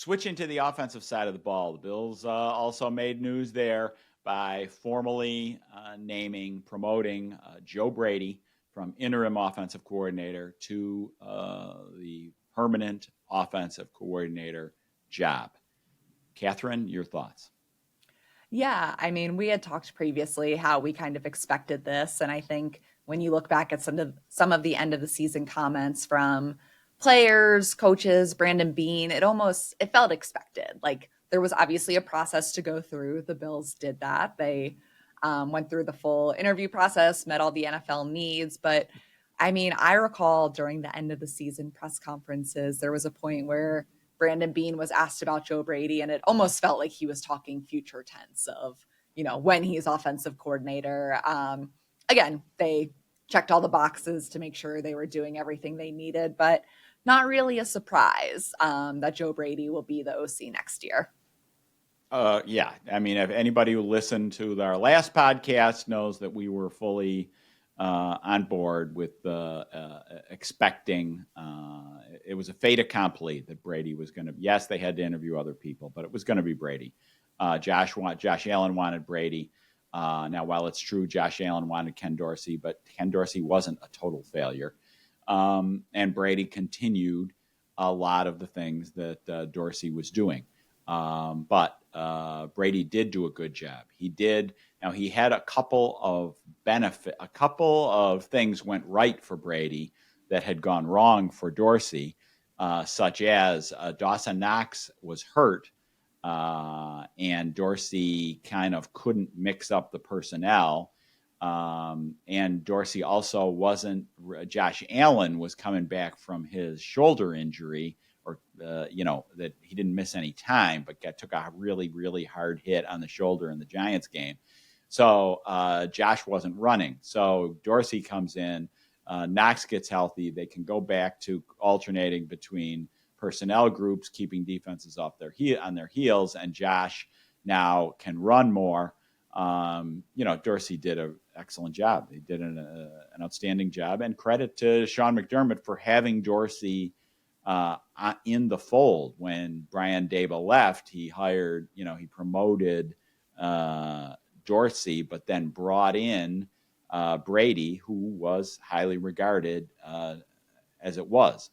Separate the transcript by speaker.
Speaker 1: Switching to the offensive side of the ball, the Bills also made news there by formally promoting Joe Brady from interim offensive coordinator to the permanent offensive coordinator job. Catherine, your thoughts?
Speaker 2: Yeah, I mean, we had talked previously how we kind of expected this, and I think when you look back at some of the end of the season comments from players, coaches, Brandon Beane, it felt expected. Like there was obviously a process to go through. The Bills did that. They went through the full interview process, met all the NFL needs, but I mean, I recall during the end of the season press conferences, there was a point where Brandon Beane was asked about Joe Brady, and it almost felt like he was talking future tense of, when he's offensive coordinator. Again, they checked all the boxes to make sure they were doing everything they needed, but not really a surprise that Joe Brady will be the OC next year.
Speaker 1: Yeah. I mean, if anybody who listened to our last podcast knows that we were fully on board with expecting it was a fait accompli that Brady was going to. Yes, they had to interview other people, but it was going to be Brady. Josh Allen wanted Brady. Now, while it's true, Josh Allen wanted Ken Dorsey, but Ken Dorsey wasn't a total failure, and Brady continued a lot of the things that Dorsey was doing. But Brady did do a good job. He did. Now, he had a couple of things went right for Brady that had gone wrong for Dorsey, such as Dawson Knox was hurt, and Dorsey kind of couldn't mix up the personnel. And Dorsey also wasn't, Josh Allen was coming back from his shoulder injury, or, that he didn't miss any time, but took a really, really hard hit on the shoulder in the Giants game. So Josh wasn't running. So Dorsey comes in, Knox gets healthy. They can go back to alternating between personnel groups, keeping defenses on their heels, and Josh now can run more. Dorsey did an excellent job. He did an outstanding job, and credit to Sean McDermott for having Dorsey in the fold. When Brian Daboll left, he promoted Dorsey, but then brought in Brady, who was highly regarded as it was.